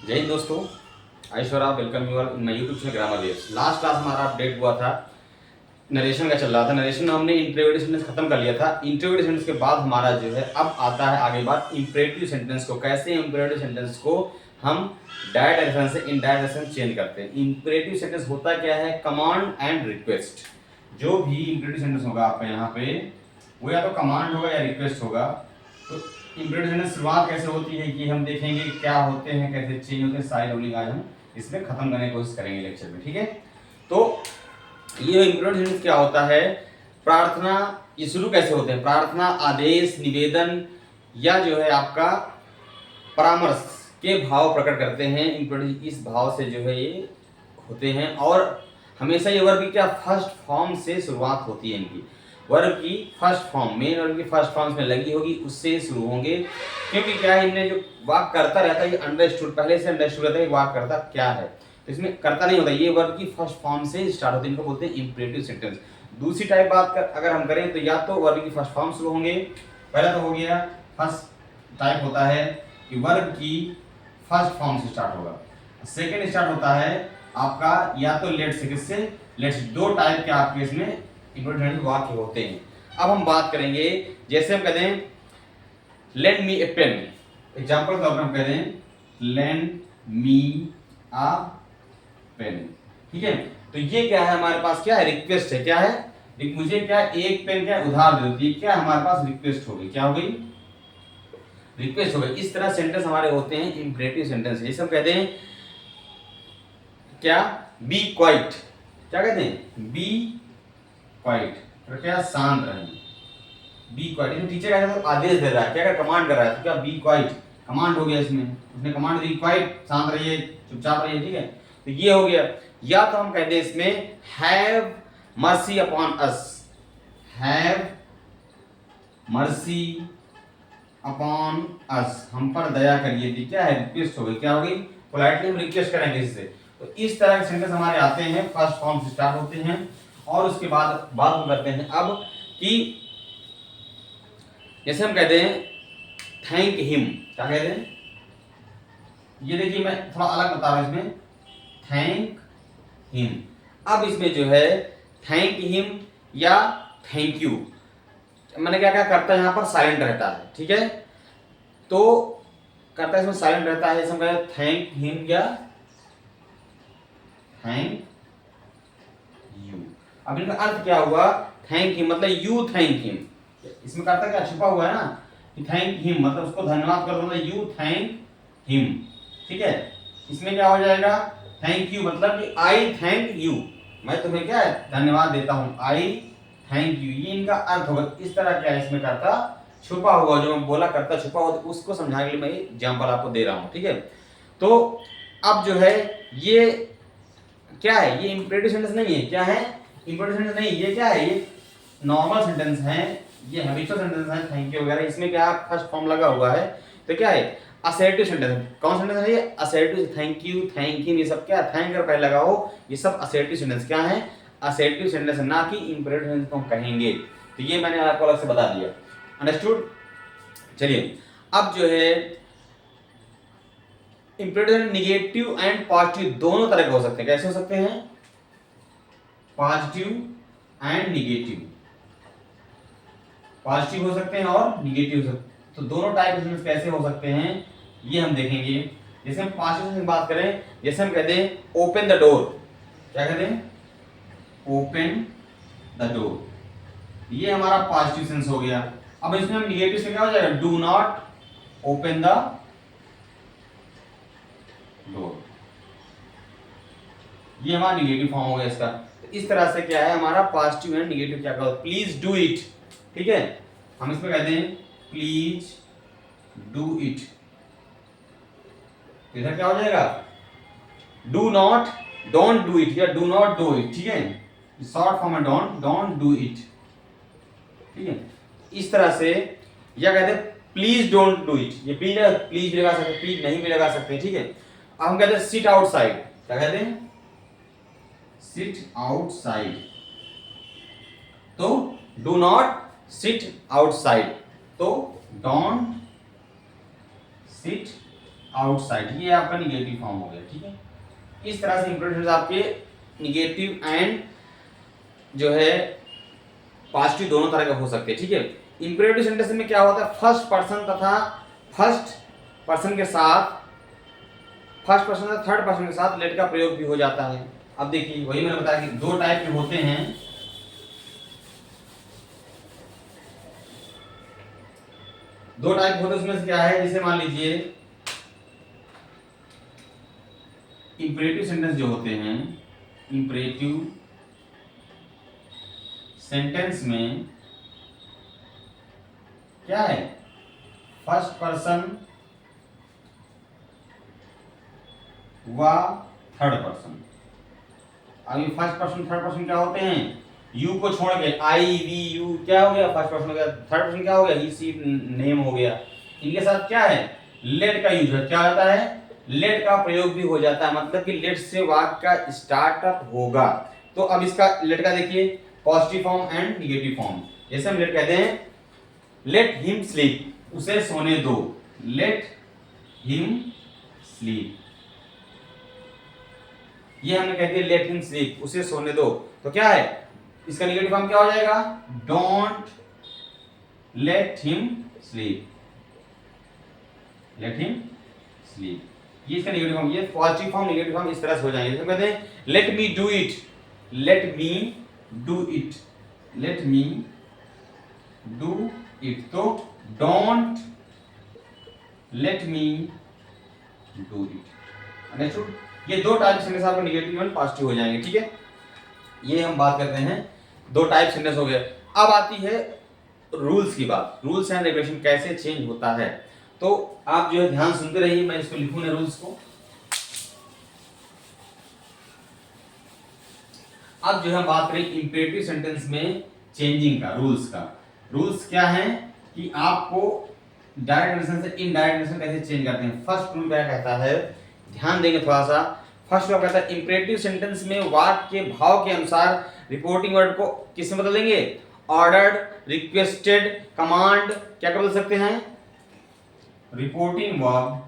जय हिंद दोस्तों, आयुष्वर आप welcome you all in my YouTube channel grammar waves. Last class हमारा अपडेट हुआ था, नरेशन का चल रहा था। नरेशन में हमने इंटरोगेटिव सेंटेंस खत्म कर लिया था। इंटरोगेटिव सेंटेंस के बाद हमारा जो है अब आता है आगे बात इंपरेटिव सेंटेंस को, कैसे इंपरेटिव सेंटेंस को हम डायरेक्ट रेफरेंस से इनडायरेक्ट रेफरेंस चेंज करते हैं। इंपरेटिव सेंटेंस होता क्या है? Command and request. जो भी इंपरेटिव सेंटेंस होगा आपका यहाँ पे, वो या तो कमांड होगा या रिक्वेस्ट होगा। तो इंपरेटिव सेंटेंस शुरुआत कैसे होती है कि हम देखेंगे क्या होते हैं, कैसे चेंज होते हैं, सारी रोलिंग आज हम इसमें खत्म करने की कोशिश करेंगे लेक्चर में, ठीक है। तो ये इंपरेटिव सेंटेंस क्या होता है? प्रार्थना, ये शुरू कैसे होते हैं? प्रार्थना, आदेश, निवेदन या जो है आपका परामर्श के भाव प्रकट करते हैं। इंपरेटिव इस भाव से जो है ये होते हैं और हमेशा ये वर्ब की क्या फर्स्ट फॉर्म से शुरुआत होती है। इनकी वर्ब की फर्स्ट फॉर्म, मेन वर्ब की फर्स्ट फॉर्म में लगी होगी, उससे शुरू होंगे। क्योंकि क्या है, इनमें जो वाक्य करता रहता है ये अंडरस्टूड, पहले से अंडरस्टूड रहता है वाक्य करता क्या है, तो इसमें करता नहीं होता। ये वर्ब की फर्स्ट फॉर्म से स्टार्ट होते हैं, इनको बोलते हैं इंपरेटिव सेंटेंस। दूसरी टाइप बात कर अगर हम करें तो या तो वर्ब की फर्स्ट फॉर्म शुरू होंगे, पहला तो हो गया फर्स्ट टाइप होता है कि वर्ब की फर्स्ट फॉर्म से स्टार्ट होगा। सेकेंड स्टार्ट होता है आपका या तो लेट से, किससे? लेट से। दो टाइप के आपके इसमें इंपरेटिव वाक्य होते हैं। अब हम बात करेंगे, जैसे हम कहते हैं लेंड मी ए पेन, एग्जांपल के तौर पर हम कहते हैं लेंड मी अ पेन, ठीक है। तो ये क्या है हमारे पास? क्या है? रिक्वेस्ट है। क्या है? मुझे क्या एक पेन क्या उधार दे दो, ये क्या हमारे पास रिक्वेस्ट हो गई। क्या हो गई? रिक्वेस्ट हो गई। इस तरह सेंटेंस हमारे होते हैं इंपरेटिव सेंटेंस। ये सब कहते हैं क्या? Be quiet. क्या कहते हैं? बी क्वाइट, तो क्या? शांत रहें। बी क्वाइट, इसमें टीचर क्या तो आदेश दे रहा है, क्या कमांड कर रहा है, तो क्या बी क्वाइट कमांड हो गया। इसमें उसने कमांड दी क्वाइट, शांत रहिए, चुपचाप रहिए, ठीक है। तो ये हो गया। या तो हम कहते हैं इसमें have mercy upon us, have mercy upon us, हम पर दया करिए। थी क्या है? रिक्वेस्ट हो गई। क्या हो गई? पोलाइटली हम रिक्वेस्ट करेंगे इससे। तो इस तरह के सेंटेंस हमारे आते हैं, फर्स्ट फॉर्म से स्टार्ट होते हैं और उसके बाद बात हम करते हैं अब कि जैसे हम कहते हैं थैंक हिम। क्या कहते हैं? ये देखिए मैं थोड़ा अलग बता रहा हूं इसमें, थैंक हिम। अब इसमें जो है थैंक हिम या थैंक यू, मैंने क्या क्या करता है यहाँ पर साइलेंट रहता है, ठीक है। तो करता है इसमें साइलेंट रहता है, जैसे हम कहते हैं थैंक हिम या थैंक यू। अब इनका अर्थ क्या हुआ? थैंक हिम मतलब यू थैंक हिम। इसमें करता क्या छुपा हुआ है ना कि थैंक हिम मतलब उसको धन्यवाद करो, मतलब यू थैंक हिम, ठीक है। इसमें क्या हो जाएगा? थैंक यू मतलब कि आई थैंक यू, मैं तुम्हें क्या है धन्यवाद देता हूं, आई थैंक यू। ये इनका अर्थ होगा। इस तरह क्या है इसमें करता छुपा हुआ, जो मैं बोला करता छुपा हुआ, तो उसको समझाने के लिए मैं एग्जांपल आपको दे रहा हूं, ठीक है। तो अब जो है ये क्या है? ये इंपरेटिव सेंटेंस नहीं है। क्या है? इंपरेटिव सेंटेंस नहीं, ये क्या है? ये नॉर्मल सेंटेंस है, ये हैबिचुअल सेंटेंस है, थैंक यू वगैरह। इसमें क्या फर्स्ट फॉर्म लगा हुआ है, तो क्या है? Assertive sentence. कौन सेंटेंस है ये? Assertive. Thank you, thank him, ये सब क्या थैंक कर पहले लगा हो, ये सब असर्टिव सेंटेंस क्या है? असर्टिव सेंटेंस, ना कि इंपरेटिव सेंटेंस को हम कहेंगे। तो ये मैंने आपको अलग से बता दिया, अंडरस्टूड। चलिए अब जो है इंपरेटिव निगेटिव एंड पॉजिटिव दोनों तरह के हो सकते हैं। कैसे हो सकते हैं? पॉजिटिव एंड निगेटिव, पॉजिटिव हो सकते हैं और निगेटिव हो सकते हैं। तो दोनों टाइप के सेंटेंस कैसे हो सकते हैं ये हम देखेंगे। जैसे हम पॉजिटिव की बात करें, जैसे हम कहते हैं ओपन द डोर। क्या कहते हैं? ओपन द डोर, ये हमारा पॉजिटिव सेंस हो गया। अब इसमें हम निगेटिव से क्या हो जाएगा? Do not open the door, ये हमारा निगेटिव फॉर्म हो गया इसका। तो इस तरह से क्या है हमारा पॉजिटिव एंड निगेटिव क्या कहते हैं? प्लीज डू इट, ठीक है। हम इसमें कहते हैं प्लीज डू इट, इधर क्या हो जाएगा? Do not, don't do it या डू नॉट डू इट, ठीक है। शॉर्ट फॉर्म है डोंट, डोंट डू इट, ठीक है। इस तरह से या कहते हैं प्लीज डोंट डू इट, ये प्लीज प्लीज भी लगा सकते, प्लीज नहीं भी लगा सकते, ठीक है। अब हम कहते हैं सिट आउटसाइड। क्या कहते हैं? सिट आउटसाइड, तो डू नॉट सिट आउटसाइड, तो डोंट सिट आउटसाइड, ये आपका निगेटिव फॉर्म हो गया। ठीक है, इस तरह से इंप्रेटिव आपके निगेटिव एंड जो है पॉजिटिव दोनों तरह के हो सकते हैं। ठीक है, इंपेरेटिव सेंटेंस में क्या होता है, फर्स्ट पर्सन तथा फर्स्ट पर्सन के साथ, फर्स्ट पर्सन तथा थर्ड पर्सन के साथ लेट का प्रयोग भी हो जाता है। अब देखिए वही मैंने बताया कि दो टाइप के होते हैं, दो टाइप होते हैं, उसमें से क्या है, जैसे मान लीजिए इंपेरेटिव सेंटेंस जो होते हैं, इंपेरेटिव सेंटेंस में क्या है, फर्स्ट पर्सन व थर्ड पर्सन। अभी फर्स्ट पर्सन थर्ड पर्सन क्या होते हैं, यू को छोड़ के आई वी यू क्या हो गया, फर्स्ट पर्सन हो गया, थर्ड पर्सन क्या हो गया, ही सी नेम हो गया। इनके साथ क्या है, लेट का यूज है, क्या होता है, लेट का प्रयोग भी हो जाता है, मतलब कि लेट से वाक्य का स्टार्टअप होगा। तो अब इसका लेट का देखिए positive form and negative form. जैसे हम लेट कहते हैं, लेट हिम स्लीप, उसे सोने दो, लेट हिम स्लीप, ये हमने कह दिया लेट हिम स्लीप, उसे सोने दो। तो क्या है, इसका निगेटिव फॉर्म क्या हो जाएगा, don't let him sleep, let him sleep, ये इसका निगेटिव फॉर्म। ये पॉजिटिव फॉर्म निगेटिव फॉर्म इस तरह से हो जाएंगे। जैसे कहते हैं let me do it, let me do it, let me do it, तो don't let me do it. Understood, ये दो टाइप सेंटेंस आपको निगेटिव एंड पॉजिटिव हो जाएंगे। ठीक है, ये हम बात करते हैं, दो टाइप सेंटेंस हो गए। अब आती है रूल्स की बात, रूल्स एंड रेगुलेशन कैसे चेंज होता है। तो आप जो है ध्यान सुनते रहिए, मैं इसको लिखूं ना रूल्स को। अब जो है बात करें इंपेरेटिव सेंटेंस में चेंजिंग का, रूल्स का। रूल्स क्या है कि आपको डायरेक्ट नेरेशन से इनडायरेक्ट नेरेशन कैसे चेंज करते हैं। फर्स्ट रूल क्या कहता है, ध्यान देंगे थोड़ा सा। फर्स्ट रूल कहता है इंपेरेटिव सेंटेंस में वाक्य के भाव के अनुसार रिपोर्टिंग वर्ड को किसमें बदल देंगे, ऑर्डर्ड, रिक्वेस्टेड, कमांड, क्या बदल सकते हैं, रिपोर्टिंग वर्ब,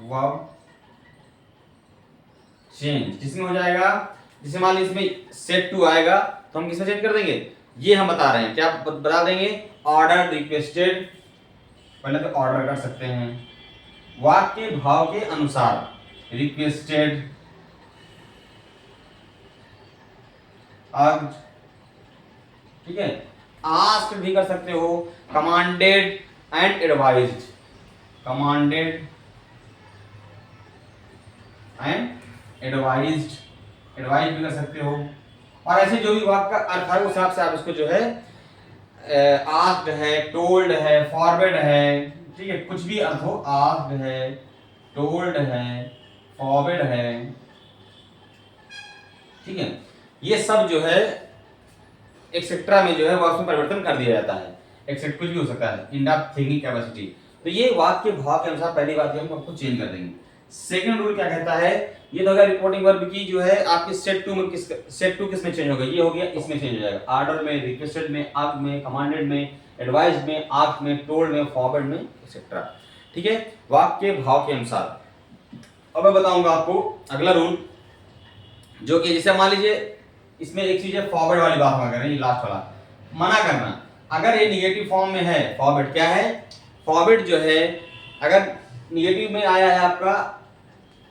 वर्ब चेंज किसमें हो जाएगा। जैसे मान लीजिए इसमें सेट टू आएगा तो हम किसमें चेंज कर देंगे, ये हम बता रहे हैं, क्या बता देंगे, ऑर्डर, रिक्वेस्टेड, पहले तो ऑर्डर कर सकते हैं, वाक्य के भाव के अनुसार, रिक्वेस्टेड, अर्ज्ड, ठीक है, आस्क्ड भी कर सकते हो, commanded and advised, commanded and advised, advise भी कर सकते हो। और ऐसे जो भी वाक्य का अर्थ है उस हिसाब से आप इसको जो है आस्क्ड है, टोल्ड है, फॉरवर्ड है, ठीक है, कुछ भी अर्थ हो, आस्क्ड है, टोल्ड है, फॉरवर्ड है, ठीक है, ये सब जो है एक्सेट्रा में जो है वह उसमें परिवर्तन कर दिया जाता है। एक्सेप्ट कुछ भी हो सकता है, इन डेप्थ थिंकिंग कैपेसिटी। तो ये वाक्य भाव के अनुसार पहली बात हम आपको चेंज कर देंगे। सेकंड रूल क्या कहता है, ये तो होगा रिपोर्टिंग वर्ब की जो है आपकी सेट टू में सेट टू किसमें चेंज होगा, ये हो गया, इसमें चेंज हो जाएगा, ऑर्डर में, रिक्वेस्टेड में, आस्क्ड में, कमांडेड में, एडवाइज्ड में, आस्क्ड में, टोल्ड में, फॉरवर्ड में, एक्सेट्रा। ठीक है, वाक्य भाव के अनुसार। अब मैं बताऊंगा आपको अगला रूल, जो कि जैसे मान लीजिए इसमें एक चीज है फॉरवर्ड वाली बात हम कर रहे हैं, लास्ट वाला, मना करना। अगर ये निगेटिव फॉर्म में है फॉरवर्ड, क्या है, फॉरवर्ड जो है अगर निगेटिव में आया है आपका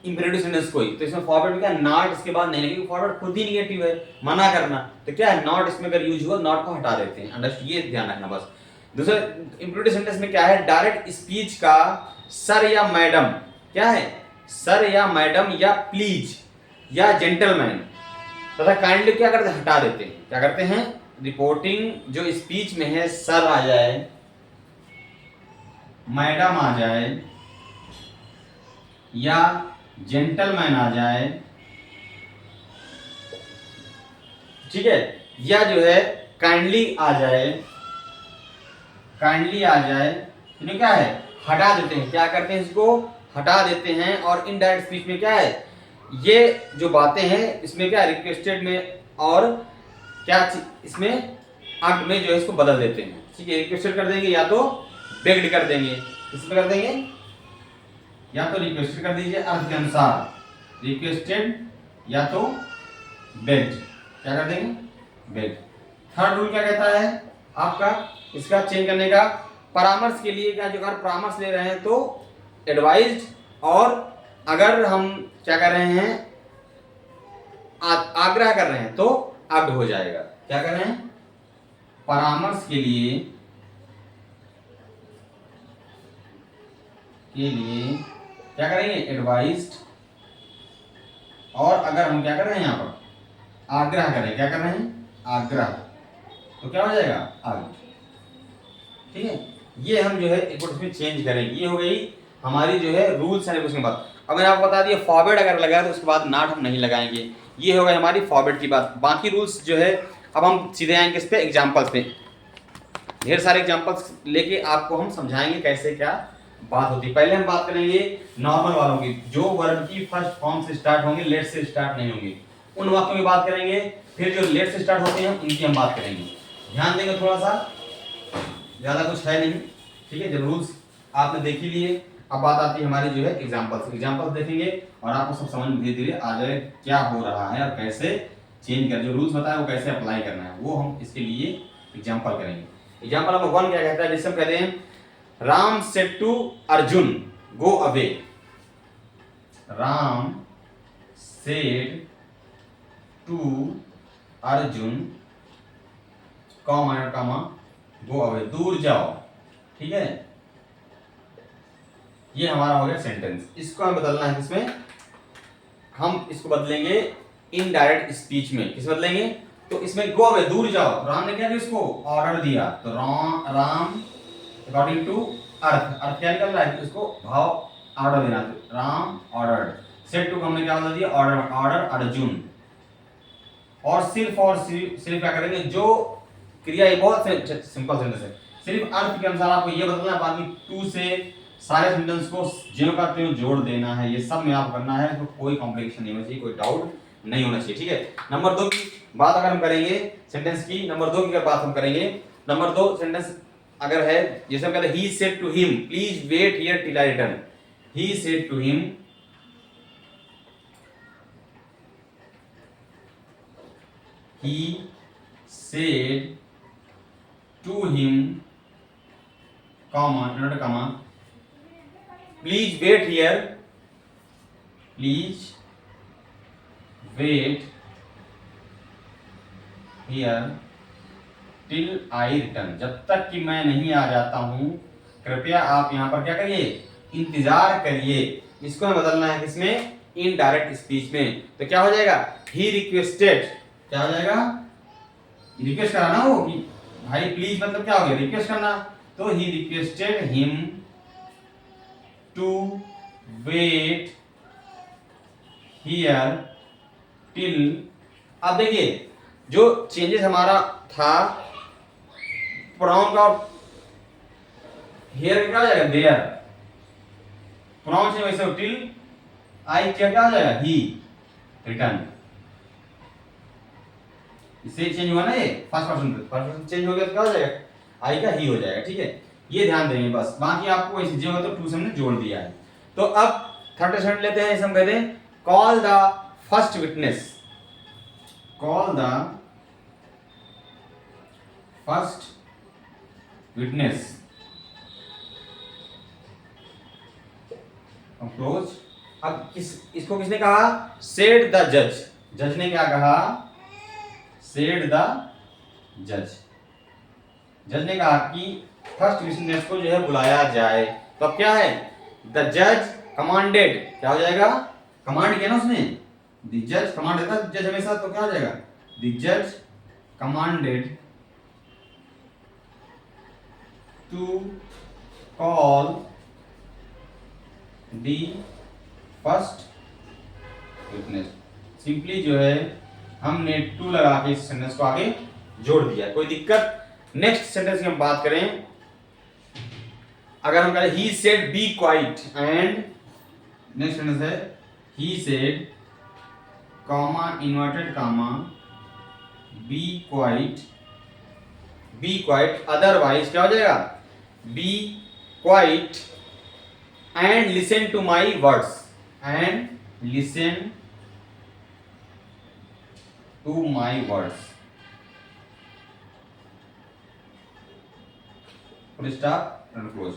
इंपेरेटिव सेंटेंस कोई, तो इसमें फॉरवर्ड में क्या, नॉट इसके बाद नहीं, क्योंकि फॉरवर्ड खुद ही निगेटिव है, मना करना, तो क्या है, नॉट इसमें अगर यूज हुआ, नॉट को हटा देते हैं। अंडरस्टैंड, ये ध्यान रखना बस। दूसरा इंपेरेटिव सेंटेंस में क्या है, डायरेक्ट स्पीच का सर या मैडम, क्या है, सर या मैडम या प्लीज या जेंटलमैन तथा काइंडली क्या करते हैं, हटा देते हैं। क्या करते हैं, रिपोर्टिंग जो स्पीच में है सर आ जाए, मैडम आ जाए या जेंटलमैन आ जाए, ठीक है, या जो है काइंडली आ जाए, काइंडली आ जाए, तो क्या है, हटा देते हैं। क्या करते हैं, इसको हटा देते हैं। और इनडायरेक्ट स्पीच में क्या है, ये जो बातें हैं इसमें क्या, रिक्वेस्टेड में और क्या इसमें आग में जो है इसको बदल देते हैं। ठीक है, रिक्वेस्टेड कर देंगे या तो बेग्ड कर देंगे। किस पे कर देंगे? या तो रिक्वेस्टेड कर दीजिए अर्थ के अनुसार, रिक्वेस्टेड या तो बेग्ड। क्या कर देंगे? बेग्ड। थर्ड रूल क्या कहता है आपका इसका चेंज करने का? परामर्श के लिए क्या, जो अगर परामर्श ले रहे हैं तो एडवाइज्ड, और अगर हम क्या कर रहे हैं आग्रह कर रहे हैं तो अब्ड हो जाएगा। क्या कर रहे हैं? परामर्श के लिए क्या करेंगे? एडवाइज्ड, और अगर हम क्या कर रहे हैं यहाँ पर आग्रह करें, क्या कर रहे हैं? आग्रह, तो क्या हो जाएगा? अब्ड। ठीक है, ये हम जो है एक बार इसमें चेंज करेंगे। ये हो गई हमारी जो है रूल्स एंड रेगुलेशन की बात। अब मैंने आपको बता दिया फॉरवर्ड अगर लगा तो उसके बाद नॉट हम नहीं लगाएंगे। ये हो गई हमारी फॉरवर्ड की बात। बाकी रूल्स जो है अब हम सीधे आएंगे इस पे एग्जांपल्स पे। ढेर सारे एग्जांपल्स लेके आपको हम समझाएंगे कैसे क्या बात होती है। पहले हम बात करेंगे नॉर्मल वालों की, जो वर्ब की फर्स्ट फॉर्म से स्टार्ट होंगे, लेट से स्टार्ट नहीं होंगे, उन वाक्यों की बात करेंगे। फिर जो लेट से स्टार्ट होते हैं उनकी हम बात करेंगे। ध्यान देंगे थोड़ा सा, ज्यादा कुछ है नहीं। ठीक है, जब रूल्स आपने देख ही लिए, अब बात आती है हमारी जो है एग्जांपल्स देखेंगे और आपको सब समझ में धीरे धीरे आ जाए क्या हो रहा है और कैसे चेंज कर, जो रूल्स बताए वो कैसे अप्लाई करना है, वो हम इसके लिए एग्जांपल करेंगे। एग्जांपल नंबर 1 क्या कहता है? जिससे हम कहते हैं Ram said to Arjun go away. Ram said to Arjun comma go away, दूर जाओ। ठीक है, ये हमारा हो गया सेंटेंस। इसको हमें बदलना है, किसमें? हम इसको बदलेंगे इनडायरेक्ट स्पीच में। किस बदलेंगे? तो इसमें गो अवे, दूर जाओ। राम ने क्या किया? इसको ऑर्डर दिया, तो राम अकॉर्डिंग टू अर्थ क्या निकल रहा है? उसको भाव ऑर्डर देना, तो राम ऑर्डर्ड। सेड टू हमने क्या बदल दिया? ऑर्डर अर्जुन। और सिर्फ क्या करेंगे? जो क्रिया, ये बहुत सिंपल सेंटेंस है, सिर्फ अर्थ के अनुसार आपको ये बदलना है। बाकी टू से सारे सेंटेंस को ज्यों का त्यों जोड़ देना है। ये सब में आप करना है, तो कोई कॉम्प्लिकेशन नहीं होना चाहिए, कोई डाउट नहीं होना चाहिए। ठीक है, नंबर 2 की बात अगर हम करेंगे सेंटेंस की, नंबर 2 की अगर बात हम करेंगे, नंबर 2 सेंटेंस अगर है, जैसे हम कहते हैं he said to him please wait here till I return. He said to him, he said to him, comma, not a comma, please wait here, please wait here till I return, जब तक कि मैं नहीं आ जाता हूं कृपया आप यहाँ पर क्या करिए? इंतजार करिए। इसको हमें बदलना है किसमें? इनडायरेक्ट स्पीच में। तो क्या हो जाएगा? ही रिक्वेस्टेड, क्या हो जाएगा? रिक्वेस्ट कराना हो कि भाई प्लीज, मतलब क्या हो गया? रिक्वेस्ट करना। तो he requested him to wait here till. अब देखिए जो चेंजेस हमारा था प्रोनाउन का, हियर क्या हो जाएगा? देयर। प्रोनाउन से वैसे टिल आई क्या हो जाएगा? ही रिटर्न। इससे चेंज हुआ ना, ये फर्स्ट पर्सन चेंज हो गया तो क्या हो जाएगा? आई का ही हो जाएगा। ठीक है, ये ध्यान देंगे बस। बाकी आपको ऐसे जो होगा तो टू से हमने जोड़ दिया है। तो अब थर्ड स्टेटमेंट लेते हैं। इसे हम कहते हैं call the first witness. Call the first witness. Close. अब इसको किसने कहा? सेड द जज। जज ने क्या कहा? सेड द जज। जज ने कहा कि फर्स्ट विटनेस को जो है बुलाया जाए। तो अब क्या है? द जज कमांडेड, क्या हो जाएगा? कमांड किया ना उसने, द जज कमांड देता जज हमेशा, तो क्या हो जाएगा? द जज commanded to call the first witness. Simply जो है हमने टू लगा के इस सेंटेंस को आगे जोड़ दिया, कोई दिक्कत? नेक्स्ट सेंटेंस की हम बात करें, अगर हम कहें he said be quiet and, next sentence है he said comma inverted comma be quiet be quiet, otherwise क्या हो जाएगा, be quiet and listen to my words, and listen to my words, full stop close.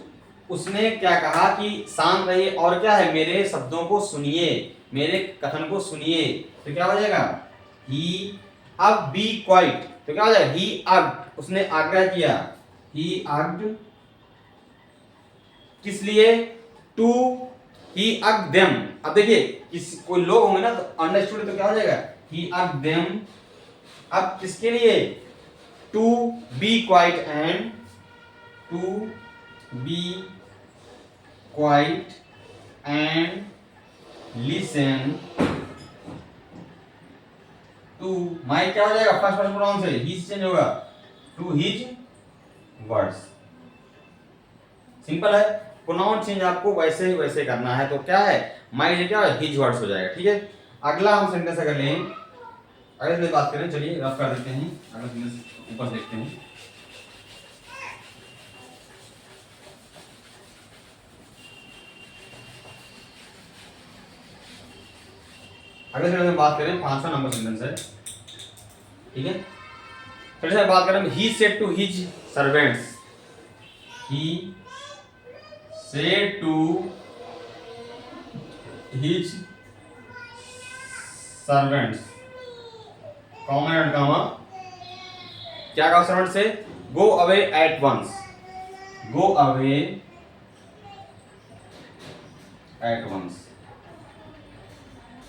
उसने क्या कहा कि शांत रहिए और क्या है, मेरे शब्दों को सुनिए, मेरे कथन को सुनिए। तो क्या हो जाएगा, ही, अब बी क्वाइट, तो क्या हो जाएगा, ही अग्ड, उसने आग्रह किया, ही अग्ड, किस लिए, टू, ही अग्ड देम। अब देखिए किस कोई लोग होंगे ना तो अंडरस्टूड, तो क्या हो जाएगा, ही अग्ड देम। अब किसके लिए, to be quiet and to be quiet and listen to my, क्या हो जाएगा, फर्स्ट पर्सन प्रोनाउन से ही चेंज होगा, टू हिज वर्ड्स। सिंपल है, प्रोनाउन चेंज आपको वैसे ही वैसे करना है। तो क्या है, माई क्या है, हिज वर्ड्स हो जाएगा। ठीक है, अगला हम सेंटेंस अगर लें, अगले से बात करें, चलिए रफ कर देते हैं, अगला सेंटेंस ऊपर देखते हैं। अगले सेंटेंस में बात करें, 5वां नंबर सेंटेंस है। ठीक है, फिर से बात करें, he said to his servants, he said to his servants, comma and comma, क्या कहा सर्वेंट से, go away at once, go away at once,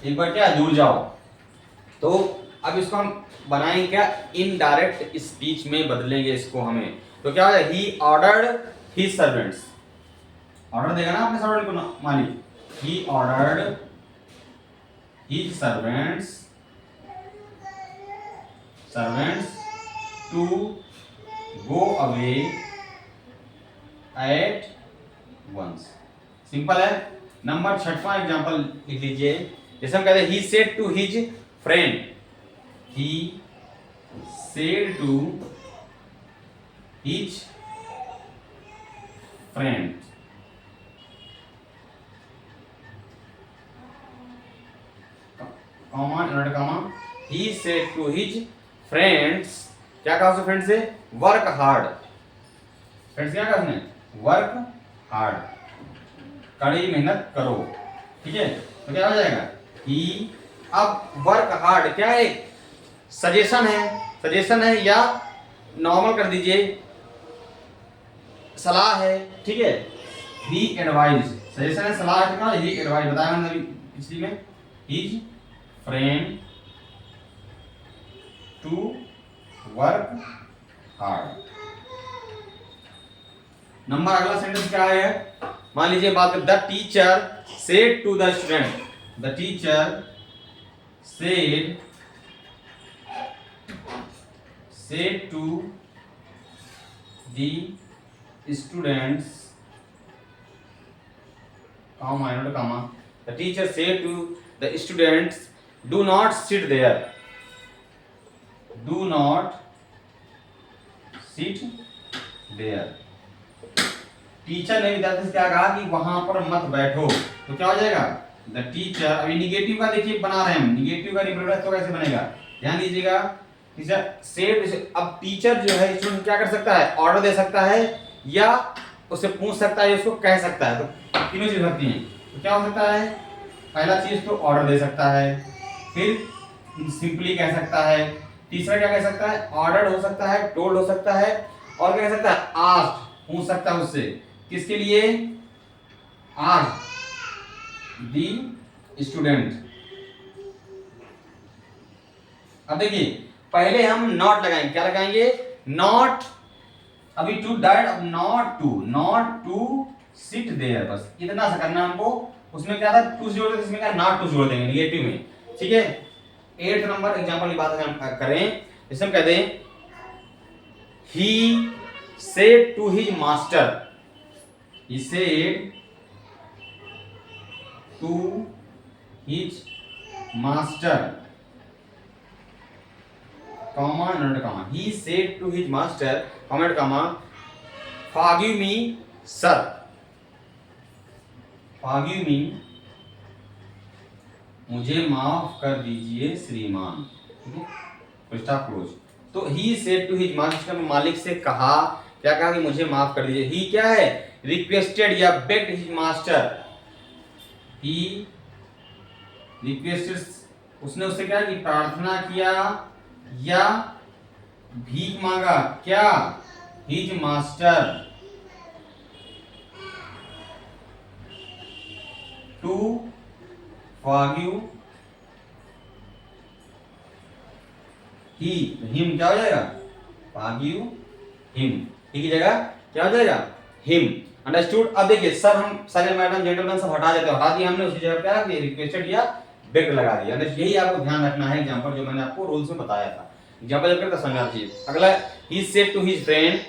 एक बार क्या दूर जाओ। तो अब इसको हम बनाएंगे क्या, इनडायरेक्ट स्पीच में बदलेंगे इसको हमें। तो क्या है, he ordered his servants, order देगा ना अपने सर्वेंट को ना, मालिक, he ordered his servants to go away at once. Simple है। नंबर 6वां एग्जांपल लिख लीजिए, जैसे हम कहते हैं, he said to his friend, he said to his friend, comma inverted comma, he said to his friends, क्या कहा उसने फ्रेंड से, वर्क हार्ड, फ्रेंड्स क्या कहा उसने, वर्क हार्ड, कड़ी मेहनत करो। ठीक है, तो क्या हो जाएगा, ही, अब वर्क हार्ड क्या है, सजेशन है, सजेशन है या नॉर्मल कर दीजिए, सलाह है। ठीक है, ही एडवाइज, सजेशन है, सलाह है, क्या ही एडवाइज बताया मैंने अभी पिछली में, his friend to work hard. Number अगला सेंटेंस क्या है, मान लीजिए बात कर, the teacher said to the student, the teacher said to the students, comma, not comma, the teacher said to the students, do not sit there, do not sit there। Teacher ने विद्यार्थी से क्या कहा कि वहां पर मत बैठो। तो क्या हो जाएगा, द टीचर, अभी निगेटिव का देखिए बना रहे हैं हम, निगेटिव का रिप्रेजेंट तो कैसे बनेगा, ध्यान दीजिएगा। टीचर सेड, अब टीचर जो है स्टूडेंट क्या कर सकता है, ऑर्डर दे सकता है या उससे पूछ सकता है, उसको कह सकता है। तो तीनों चीज होती हैं। तो क्या हो सकता है, पहला चीज तो ऑर्डर दे सकता है, फिर सिंपली कह सकता है, तीसरा क्या कह सकता है, ऑर्डर हो सकता है, टोल्ड हो सकता है, और क्या कह सकता है, आस्क्ड, पूछ सकता है उससे, किसके लिए, आस्क्ड द स्टूडेंट। अब देखिए पहले हम नॉट लगाएंगे, क्या लगाएंगे, नॉट, अभी टू डायरेक्ट, अब नॉट टू सिट देयर, बस इतना सा करना हमको। उसमें क्या था, टू जोड़ देते, इसमें क्या नॉट टू जोड़ देंगे निगेटिव में। ठीक है, 8 नंबर एग्जांपल की बात हम करें, जैसे हम कहते हैं, he said to his master, he said to his master, comma inverted comma, he said to his master, comment comma, forgive me sir, forgive me, मुझे माफ कर दीजिए श्रीमान, ठीक है, फुल स्टॉप क्लोज। तो he said to his master, मालिक से कहा, क्या कहा कि मुझे माफ कर दीजिए। ही क्या है, रिक्वेस्टेड या bagged his master, he requested, उसने उससे क्या की प्रार्थना किया या भीख मांगा, क्या, his master to forgive he, him क्या हो जाएगा, फॉरगिव हिम, ही की जगह क्या हो जाएगा, हिम। अंडरस्टूड। अब देखिए सर, हम सर मैडम जेंटलमैन सब हटा देते हैं, हटा दिया हमने, उसी जगह क्या है रिक्वेस्टेड या बेग्ड लगा दिया। यही आपको ध्यान रखना है एग्जांपल जो मैंने आपको रूल्स में बताया था, एग्जांपल जब करता समझना चाहिए। अगला, he said to his friend,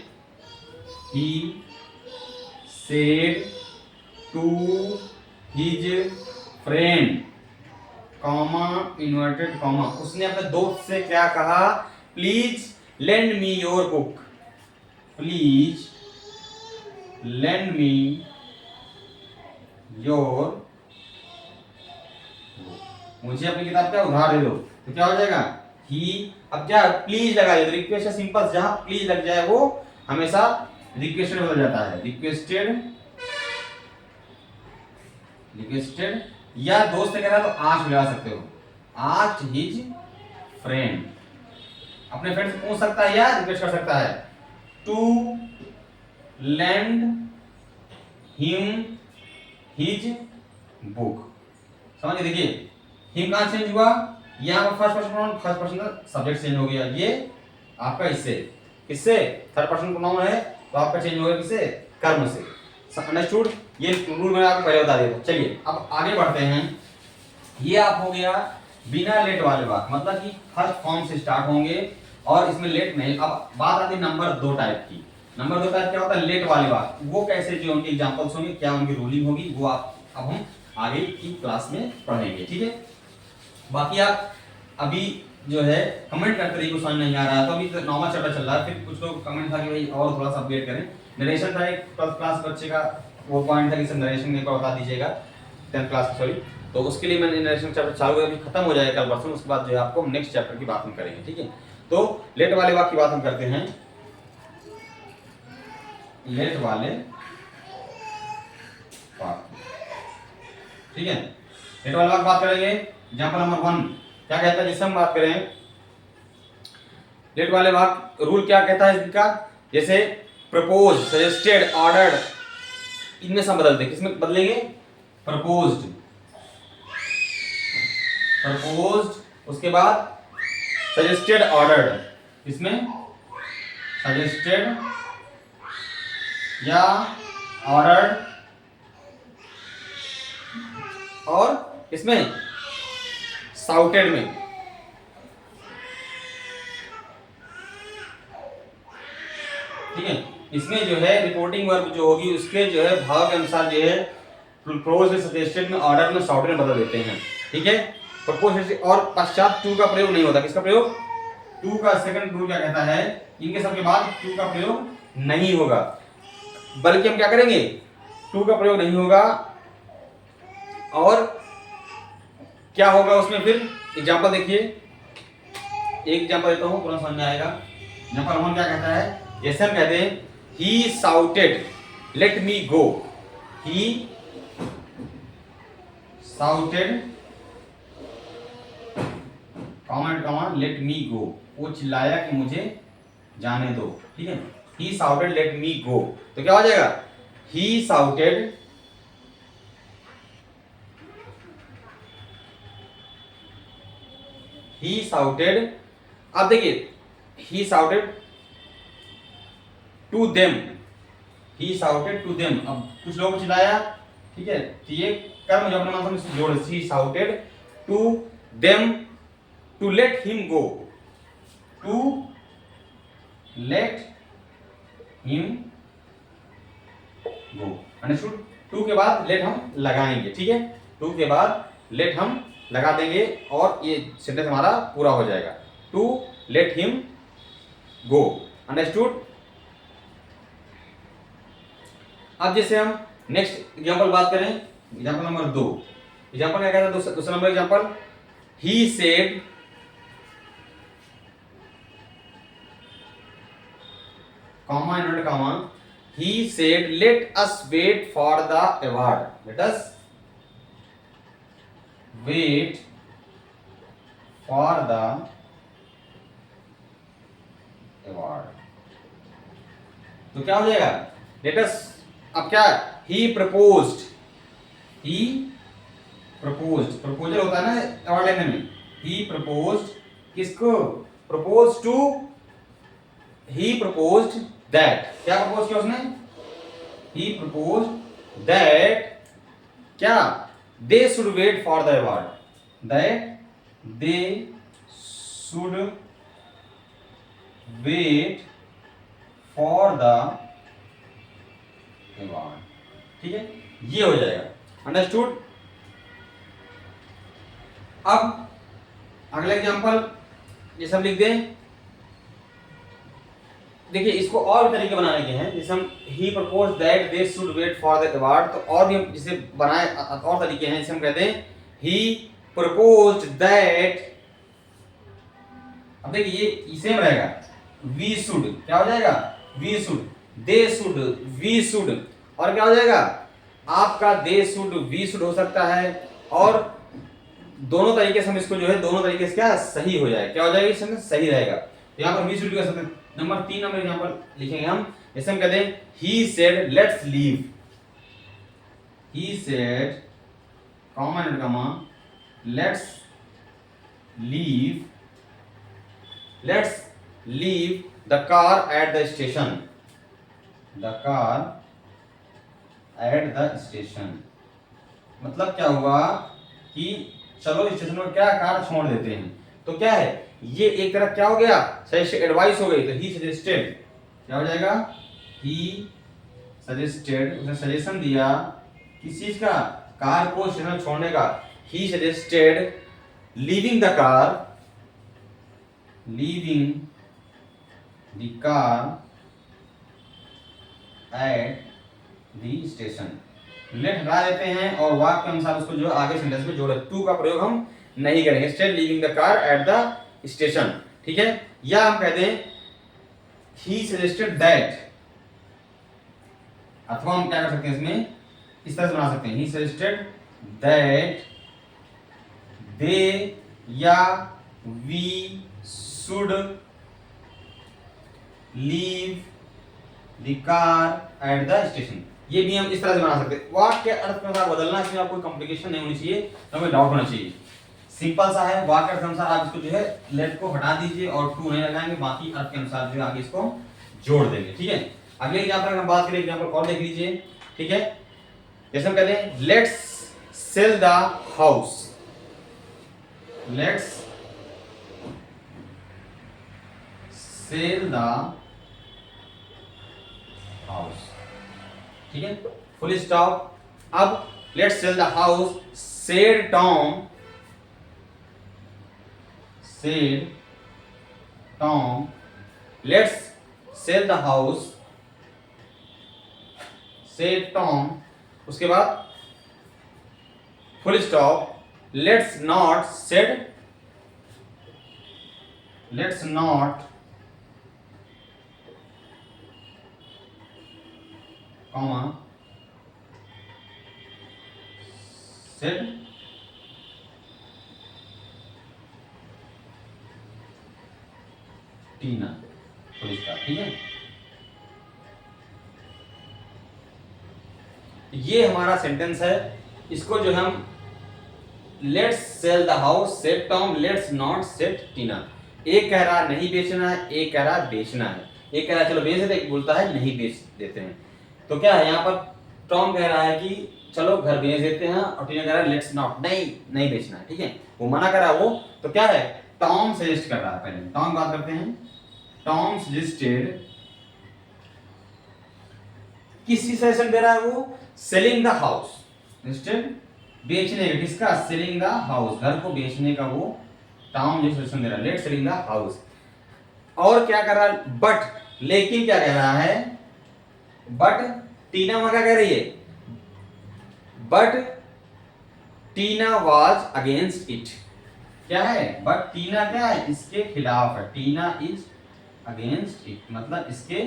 he said to his friend, comma inverted comma, उसने अपने दोस्त से क्या कहा, please lend me your book, please lend me your, मुझे अपनी किताब क्या उधार दे दो। तो क्या हो जाएगा, ही, अब क्या प्लीज लगा दिया, रिक्वेस्ट है सिंपल, जहां प्लीज लग जाए वो हमेशा रिक्वेस्टेड बदल जाता है, रिक्वेस्टेड, रिक्वेस्टेड, या दोस्त कह रहा है तो आस्क लगा सकते हो, आस्क हिज फ्रेंड, अपने फ्रेंड से पूछ सकता है या रिक्वेस्ट कर सकता है, to lend him his book. समझ, देखिए हिम कहां चेंज हुआ, यहाँ पर first person pronoun, first person का सब्जेक्ट चेंज हो गया, ये आपका इससे, किससे, थर्ड पर्सन प्रोनाउन है तो आपका चेंज हो गया किससे, कर्म से। अंडरस्टूड, ये रूल मैंने आपको पहले बता दिया था। चलिए अब आगे बढ़ते हैं। ये आप हो गया बिना लेट वाले वाक्य, मतलब कि फर्स्ट फॉर्म से स्टार्ट होंगे और इसमें लेट नहीं। अब बात आती है नंबर 2 टाइप की। नंबर 2 टाइप क्या होता है, लेट वाले वाक्य, वो कैसे, जो उनके एग्जांपल्स होंगे, क्या उनकी रूलिंग होगी, वो आप अब हम आगे की क्लास में पढ़ेंगे, ठीक है। बाकी आप अभी जो है कमेंट करते रहिए, कुछ समझ नहीं आ रहा है तो अभी तो नॉर्मल चैप्टर चल रहा है, फिर कुछ लोग कमेंट था कि भाई और थोड़ा सा अपडेट करें। नरेशन था एक 12th क्लास बच्चे का, वो पॉइंट था कि सर नरेशन एक बार बता दीजिएगा, 10th क्लास सॉरी, तो उसके लिए मैंने नरेशन चैप्टर चालू अभी खत्म हो जाएगा कल परसों, उसके बाद जो है आपको नेक्स्ट चैप्टर की बात हम करेंगे, ठीक है। तो लेट वाले वाक्य की बात हम करते हैं, लेट वाले वाक्य, ठीक है। लेट वाले वाक्य बात करेंगे। एग्जांपल नंबर 1 क्या कहता है, जिससे हम बात करें लेट वाले वाक्य, रूल क्या कहता है इसका, जैसे प्रपोज, सजेस्टेड, ऑर्डर्ड, इनमें से हम बदलते हैं, किसमें बदलेंगे, प्रपोज्ड, प्रपोज्ड, उसके बाद सजेस्टेड, ऑर्डर्ड, इसमें सजेस्टेड या ऑर्डर्ड, और इसमें साउटेड में, ठीक है। इसमें जो है रिपोर्टिंग वर्ब जो होगी उसके जो है भाव के अनुसार जो है प्रपोज में, सजेस्टेड में, ऑर्डर में, साउटेड में बदल देते हैं, ठीक है। प्रपोज और पश्चात टू का प्रयोग नहीं होता, किसका प्रयोग, टू का सेकंड रूल क्या कहता है, इनके सबके बाद टू का प्रयोग नहीं होगा, बल्कि हम क्या करेंगे, टू का प्रयोग नहीं होगा और क्या होगा उसमें, फिर एग्जांपल देखिए, एक एग्जांपल देता हूं तुरंत समझ में आएगा। एग्जांपल हम क्या कहता है, जैसे हम कहते हैं he shouted let me go, he shouted comma let me go, वो चिल्लाया कि मुझे जाने दो, ठीक है। ही साउटेड लेट मी गो, तो क्या हो जाएगा, ही साउटेड ही साउटेड, अब देखिए he shouted to them, he shouted to them, अब कुछ लोगों को चिल्लाया, ठीक है, तो ये कर्म जो अपने मतलब से जोड़, he shouted to them to let him go, to let him go, understood. To के बाद लेट हम लगाएंगे, ठीक है, टू के बाद लेट हम लगा देंगे और ये सेंटेंस हमारा पूरा हो जाएगा, to let him go. Understood? अब जैसे हम नेक्स्ट एग्जांपल बात करें, एग्जांपल नंबर 2, एग्जांपल क्या कहता है, दूसरा number example, he said, comma and comma, he said let us wait for the award. Let us wait for the award. तो क्या हो जाएगा, let us, अब क्या, he proposed, प्रपोजल होता है ना अवार्ड लेने में, he proposed, किसको proposed to, he proposed that, क्या प्रपोज किया उसने, he proposed that, क्या, they should wait for the award, that they should wait for the award. ठीक है, ये हो जाएगा. अंडरस्टूड? अब अगला एग्जांपल जैसे हम लिख दें, देखिए इसको और भी तरीके बनाने के हैं, जैसे हम he propose that they should wait for the award, तो और भी हम जिसे बनाए और तरीके हैं, जैसे हम कहते हैं ही प्रपोज्ड दैट, अब देखिए ये सेम रहेगा, वी शुड, क्या हो जाएगा, we should, they should, we should, और क्या हो जाएगा आपका दे शुड, वी शुड हो सकता है, और दोनों तरीके से हम इसको जो है दोनों तरीके से क्या सही हो जाए, क्या हो जाएगा इसमें सही रहेगा. तो यहाँ पर वी शुड भी कर सकते हैं. नंबर 3 नंबर एग्जांपल लिखेंगे हम, जैसे हम कहते हैं he said let's leave, he said comma and comma let's leave, let's leave the car at the station, the car at the station. मतलब क्या हुआ कि चलो स्टेशन पर क्या कार छोड़ देते हैं, तो क्या है ये एक तरह क्या हो गया, एडवाइस हो गई, तो ही सजेस्टेड, क्या हो जाएगा, ही सजेस्टेड, उसने सजेशन दिया किस चीज का, कार को स्टेशन छोड़ने का, he suggested leaving the car, leaving the car at the station. Let हटा देते हैं और वाक्य के अनुसार उसको जो आगे सेंटेंस में जोड़े, टू का प्रयोग हम नहीं करेंगे, stayed leaving the car at the station. ठीक है, या हम कहते हैं ही सजेस्टेड दैट, अथवा हम क्या कर सकते हैं इसमें इस तरह से बना सकते हैं, ही सजेस्टेड दैट दे या we should leave the car at the station. ये भी हम इस तरह से बना सकते हैं. वाक्य के अर्थ के अनुसार बदलना, इसमें आपको कॉम्प्लिकेशन नहीं होनी चाहिए, हमें डाउट होना चाहिए. सिंपल सा है, वाक्य के अनुसार आप इसको जो है लेट को हटा दीजिए और टू नहीं लगाएंगे, बाकी अर्थ के अनुसार जो है आगे इसको जोड़ देंगे. ठीक है, अगले एग्जांपल हम बात करें, एग्जांपल और देख लीजिए. ठीक है, जैसे हम कहते हैं let's sell the house, let's sell the house. ठीक है, फुल स्टॉप. अब let's sell the house said Tom, said Tom, let's sell the house, said Tom. उसके बाद full stop, let's not said, let's not comma said Tina, full stop. ठीक है, ये हमारा sentence है. इसको जो हम let's sell the house said Tom, let's not said Tina. एक कह रहा नहीं बेचना है, एक कह रहा बेचना है. एक कह रहा चलो बेच देते, एक बोलता है नहीं बेच देते हैं. तो क्या है यहाँ पर, टॉम कह रहा है कि चलो घर बेच देते हैं, और टीना कह रहा है लेट्स नॉट, नहीं बेचना है. ठीक है, वो मना कर रहा है वो, तो क्या है टॉम सजेस्ट कर रहा है. पहले टॉम बात करते हैं, टॉम सजेस्टेड, किसकी सजेशन दे रहा है वो, सेलिंग द हाउस, सजेस्टेड बेचने का, किसका, सेलिंग द हाउस, घर को बेचने का वो टॉम जो सजेशन दे रहा है, लेट सेलिंग द हाउस. और क्या कर रहा है, बट लेकिन क्या कह रहा है, बट टीना वहां क्या कह रही है, but Tina was against it, क्या है, बट टीना क्या है, इसके खिलाफ है, टीना इज अगेंस्ट इट, मतलब इसके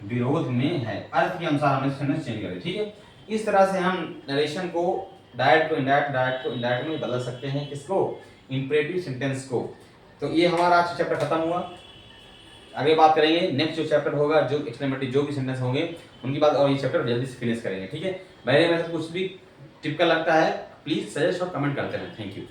विरोध में है। अर्थ के अनुसार हमने सेंटेंस चेंज करे, ठीक है। इस तरह से हम नरेशन को डायरेक्ट को इनडायरेक्ट, डायरेक्ट को इनडायरेक्ट में बदल सकते हैं, किसको, इंपरेटिव सेंटेंस को। तो ये हमारा आज चैप्टर खत्म हुआ। आगे बात करेंगे, नेक्स्ट जो चैप्टर होगा, जो एक्सक्लेमेटरी जो भी सेंटेंस होंगे उनकी बात, और ये चैप्टर जल्दी से फिनिश करेंगे, ठीक है। मेरे में से कुछ भी टिपिकल लगता है प्लीज सजेस्ट और कमेंट करते रहें। Thank you.